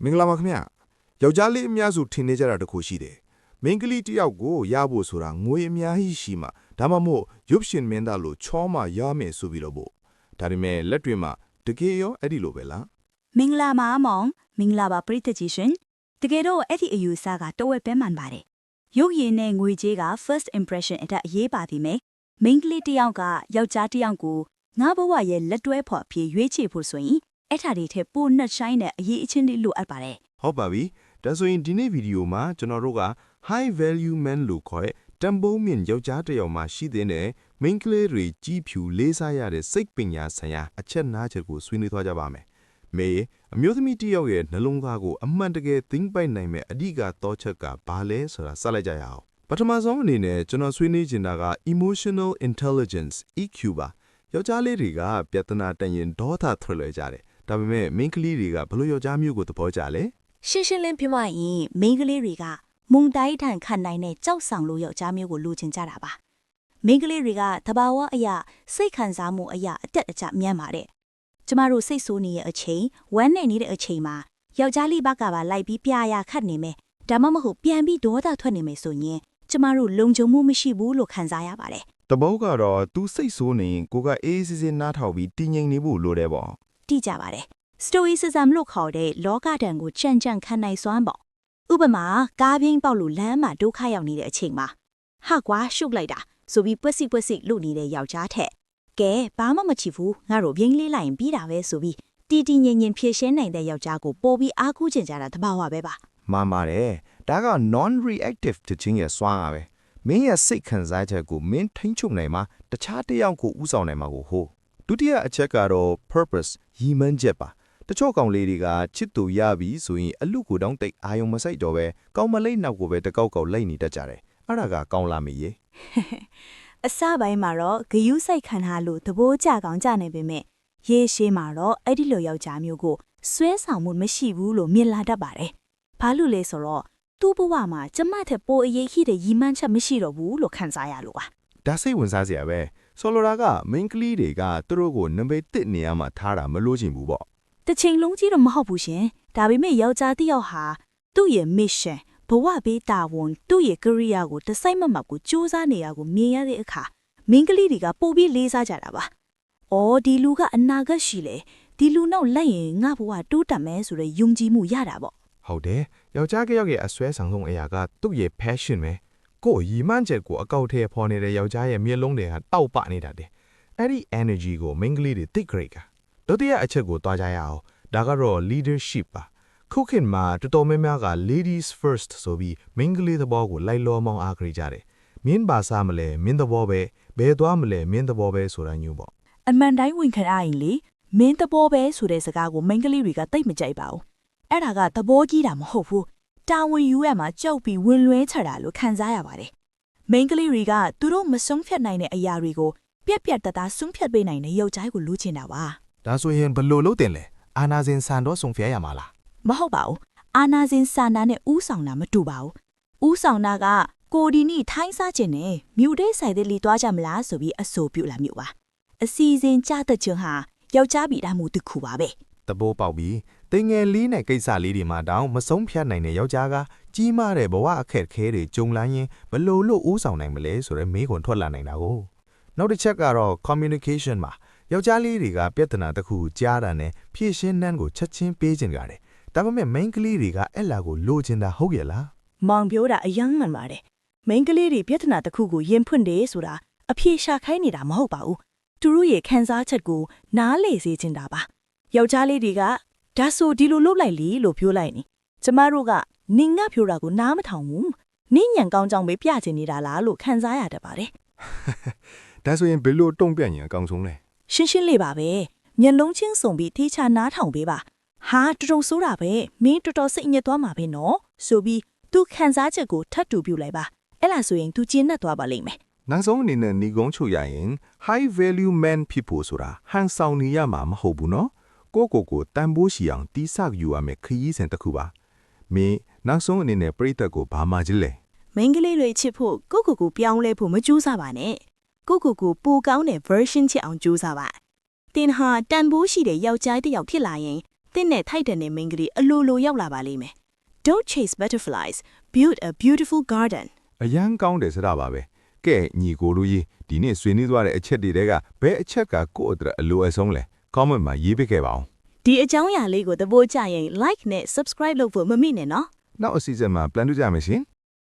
မင်္ဂလာပါခင်ဗျယောက်ျားလေးအများစုထင်နေကြတာတခုရှိတယ်မိန်းကလေးတယောက်ကိုရဖို့ဆိုတာငွေအများကြီးရှိမှဒါမှမဟုတ်ရုပ်ရှင်မင်းသားလိုချောမှရမယ်ဆိုပြီးတော့ပို့ဒါပေမဲ့လက်တွေမှာတကယ်ရောအဲ့ဒီလိုပဲလားမင်္ဂလာပါမောင်မင်္ဂလာပါပရိသတ်ကြီးရှင်တကယ်တော့အဲ့ဒီအယူအဆကတဝက်ပဲမှန်ပါတယ်ရုပ်ရည်နဲ့ငွေကြေးက first impression အတဲ့အရေးပါသည်မိန်းကလေးတယောက်ကယောက်ျားတယောက်ကိုငါဘဝရဲ့လက်တွဲဖော်အဖြစ်ရွေးချယ်ဖို့ဆိုရင်အဲ့ထာတွေထက်ပိုနှက်ဆိုင်တဲ့အရေးအချင်းတွေလိုအပ်ပါတယ်ဟုတ်ပါပြီဒါဆိုရင်ဒီနေ့ဗီဒီယိုမှာကျွန်တော်တို့က high value man လို့ခေါ်တဲ့တန်ဖိုးမြင့်ယောက်ျားတစ်ယောက်မှရှိတဲ့မိန်းကလေးတွေကြီးဖြူလေးစားရတဲ့စိတ်ပညာဆိုင်ရာအချက်နားချက်ကိုဆွေးနွေးသွားကြပါမယ်မေအမျိုးသမီးတစ်ယောက်ရဲ့နှလုံးသားကိုအမှန်တကယ်သိမ့်ပိုက်နိုင်မဲ့အဓိကသောချက်ကဘာလဲဆိုတာစလိုက်ကြရအောင်ပထမဆုံးအနေနဲ့ကျွန်တော်ဆွေးနွေးချင်တာက emotional intelligence EQ ပါယောက်ျားလေးတွေကပြဿနာတန်ရင်ဒေါသထွက်လွယ်ကြတယ်ဒါပေမဲ့မိန်းကလေးတွေကဘလို့ယောက်ျားမျိုးကိုသဘောကျလဲရှင်းရှင်းလင်းပြမရင်မိန်းကလေးတွေကမုံတိုင်းထန်ခံနိုင်တဲ့ကြောက်ဆောင်လို့ယောက်ျားမျိုးကိုလိုချင်ကြတာပါမိန်းကလေးတွေကသဘာဝအရာစိတ်ခံစားမှုအရာအတက်အကျမြန်းပါတယ်ကျမတို့စိတ်ဆိုးနေတဲ့အချိန်ဝမ်းနေနေတဲ့အချိန်မှာယောက်ျားလေးဘက်ကပါလိုက်ပြီးပြာရခတ်နေမယ်ဒါမှမဟုတ်ပြန်ပြီးဒေါသထွက်နေမယ်ဆိုရင်ကျမတို့လုံခြုံမှုမရှိဘူးလို့ခံစားရပါတယ်တဘောကတော့ तू စိတ်ဆိုးနေရင်ကိုကအေးစစ်စစ်နားထောင်ပြီးတည်ငြိမ်နေဖို့လိုတယ်ပေါ့တိကြပါတယ်Stoicism လို့ခေါ်တဲ့လောကဓာတ်ကိုကြံ့ကြံ့ခံနိုင်စွမ်းပေါ့ဥပမာကားပြင်းပေါက်လို့လမ်းမှာဒုက္ခရောက်နေတဲ့အချိန်မှာဟာကွာရှုပ်လိုက်တာဆိုပြီးပွက်စီလို့နေတဲ့ယောက်ျားထက်ကဲဘာမှမချီဘူးငါတို့ပြင်းလေးလိုက်ရင်ပြီးတာပဲဆိုပြီးတီငင်ဖြည့်ရှင်းနိုင်တဲ့ယောက်ျားကိုပို့ပြီးအားကိုးချင်ကြတာတဘာဝပဲပါမှန်ပါတယ်ဒါက non reactive တခြင်းရဲ့စွမ်းအားပဲမင်းရဲ့စိတ်ခံစားချက်ကိုမင်းထိန်းချုပ်နိုင်မှာတခြားတစ်ယောက်ကိုဥဆောင်နိုင်မှာကိုဟုတ်ဒုတိယအချက်ကတော့ purpose ရည်မှန်းချက်ပါတချို့ကောင်လေးတွေကချစ်သူရပြီဆိုရင်အလူကိုတောင်းတိတ်အာယုံမဆိုင်တော့ပဲကောင်းမလိမ့်နောက်ကိုပဲတကောက်လိုက်နေတတ်ကြတယ်အဲ့ဒါကကောင်းလာမေရေအစပိုင်းမှာတော့ဂယုစိုက်ခံထားလို့သဘောကျကောင်းကြနေပေမဲ့ရေရှည်မှာတော့အဲ့ဒီလိုယောက်ျားမျိုးကိုဆွဲဆောင်မှုမရှိဘူးလို့မြင်လာတတ်ပါတယ်ဘာလို့လဲဆိုတော့သူ့ဘဝမှာကျမထက်ပိုအရေးကြီးတဲ့ရည်မှန်းချက်မရှိတော့ဘူးလို့ခံစားရလို့ပါဒါစိတ်ဝင်စားစရာပဲဆိုလိုတာကမိန်းကလေးတွေကသူတို့ကိုနံပါတ်1နေရာမှာထားတာမလို့ချင်ဘူးပေါ့တစ်ချိန်လုံးကြီးတော့မဟုတ်ဘူးရှင်ဒါပေမဲ့ယောက်ျားတစ်ယောက်ဟာသူ့ရဲ့ mission ဘဝဘေးတာဝန်သူ့ရဲ့ career ကိုတစိုက်မမတ်ကိုစူးစမ်းနေရကိုမြင်ရတဲ့အခါမိန်းကလေးတွေကပို့ပြီးလေးစားကြတာပါ။အော်ဒီလူကအနာဂတ်ရှိလေဒီလူနောက်လိုက်ရင်ငါဘဝတိုးတက်မယ်ဆိုတဲ့ယုံကြည်မှုရတာပေါ့။ဟုတ်တယ်ယောက်ျားကယောက်ရဲ့အစွဲဆောင်ဆုံးအရာကသူ့ရဲ့ passion ပဲကိုယ်ရည်မှန်းချက်ကိုအကောက်ထဲပေါ်နေတဲ့ယောက်ျားရဲ့မျက်လုံးတွေကတောက်ပနေတာတဲ့။အဲ့ဒီ energy ကိုမိန်းကလေးတွေသိကြရတာ။ဒုတိယအချက်ကိုတွားကြရအောင်ဒါကတော့ leadership ပါခုခေတ်မှာတော်တော်များများက ladies first ဆိုပြီးမိန်းကလေးသဘောကိုလိုက်လောမောင်းအားကြကြတယ်မင်းဘာစားမလဲမင်းသဘောပဲဘယ်သွားမလဲမင်းသဘောပဲဆိုတာညူပေါ့အမှန်တိုင်းဝင်ခံရရင်လေမင်းသဘောပဲဆိုတဲ့စကားကိုမိန်းကလေးတွေကသိမကြိုက်ပါဘူးအဲ့ဒါကသဘောကြီးတာမဟုတ်ဘူးတာဝန်ယူရမှာကြောက်ပြီးဝင်လွဲချတာလို့ခံစားရပါတယ်မိန်းကလေးတွေကသူတို့မဆုံးဖြတ်နိုင်တဲ့အရာတွေကိုပြက်တသားဆုံးဖြတ်ပေးနိုင်တဲ့ယောက်ျားကိုလိုချင်တာပါဒါဆိုရင်ဘယ်လိုလုပ်တင်လဲအာနာဇင်ဆန်တော့ဆုံးဖြတ်ရမှာလားမဟုတ်ပါဘူးအာနာဇင်ဆန်နာနဲ့ဥဆောင်တာမတူပါဘူးဥဆောင်တာကကိုဒီနီထိုင်းစားခြင်းနဲ့မြူတဲ့ဆိုင်တဲ့လီသွားကြမလားဆိုပြီးအဆိုပြုလာမျိုးပါအစီအစဉ်ကြတဲ့ခြင်းဟာယောက်ျားပြည်သားမှုတစ်ခုပါပဲတဘိုးပေါက်ပြီးတင်ငယ်လေးနဲ့ကိစ္စလေးတွေမှာတောင်မဆုံးဖြတ်နိုင်တဲ့ယောက်ျားကကြီးမားတဲ့ဘဝအခက်အခဲတွေကြုံလာရင်ဘလို့လို့ဥဆောင်နိုင်မလဲဆိုတော့မေးခွန်းထွက်လာနိုင်တာကိုနောက်တစ်ချက်ကတော့ communication မှာယောက်ျားလေးတွေကပြဿနာတစ်ခုကြားတာနဲ့ဖြည့်ရှင်းနှမ်းကိုချက်ချင်းပေးချင်ကြတယ်ဒါပေမဲ့ main ကလေးတွေကအဲ့လာကိုလိုချင်တာဟုတ်ရဲ့လားမောင်ပြောတာအယမ်းမှန်ပါတယ် main ကလေးတွေပြဿနာတစ်ခုကိုရင်ဖွင့်တယ်ဆိုတာအဖြေရှာခိုင်းနေတာမဟုတ်ပါဘူးသူတို့ရဲ့ခံစားချက်ကိုနားလေစေချင်တာပါယောက်ျားလေးတွေကဒါဆိုဒီလိုလုပ်လိုက်လေလို့ပြောလိုက်နေကျမတို့ကနင်ငါပြောတာကိုနားမထောင်ဘူးနင်းညံကောင်းကြောင်ပဲပြချင်နေတာလားလို့ခံစားရတတ်ပါတယ်ဒါဆိုရင်ဘယ်လိုတုံ့ပြန်ရင်အကောင်းဆုံးလဲရှင်းလေးပါပဲမျက်လုံးချင်းစုံပြီးထေးချနားထောင်ပေးပါဟာတော်တော်ဆိုးတာပဲမင်းတော်တော်စိတ်ညစ်သွားမှာပဲနော်ဆိုပြီးသူခံစားချက်ကိုထပ်တူပြုလိုက်ပါအဲ့လားဆိုရင်သူကျဉ်းနှက်သွားပါလိမ့်မယ်နောက်ဆုံးအနေနဲ့ညီကုန်းချုပ်ရရင် high value man people ဆိုတာဟန်ဆောင်နေရမှာမဟုတ်ဘူးနော်ကိုတန်ဖိုးရှိအောင်တီးဆောက်ယူရမယ်ခရီးစဉ်တစ်ခုပါမင်းနောက်ဆုံးအနေနဲ့ပြိတ္တကိုဘာမှကြီးလဲမိန်းကလေးတွေချစ်ဖို့ကိုပြောင်းလဲဖို့မကြိုးစားပါနဲ့ကိုပိုကောင်းတဲ့ version ချစ်အောင်ကြိုးစားပါတင်ဟာတန်ဖိုးရှိတဲ့ယောက်ျားတစ်ယောက်ဖြစ်လာရင် သင်နဲ့ထိုက်တဲ့မိန်းကလေးအလိုလိုရောက်လာပါလိမ့်မယ် Don't chase butterflies build a beautiful garden အရန်ကောင်းတယ်ဆိုတာပါပဲကဲညီကိုလူကြီးဒီနေ့ဆွေးနွေးသွားတဲ့အချက်တွေကဘယ်အချက်ကကိုယ့်အတွက်အလိုအဆုံးလဲ comment မှာရေးပေးခဲ့ပါအောင် ဒီအကြောင်းအရာလေးကိုသဘောကျရင် like နဲ့ subscribe လုပ်ဖို့မမေ့နဲ့နော် နောက်အစီအစဉ်မှာပြန်တွေ့ကြမယ်ရှင်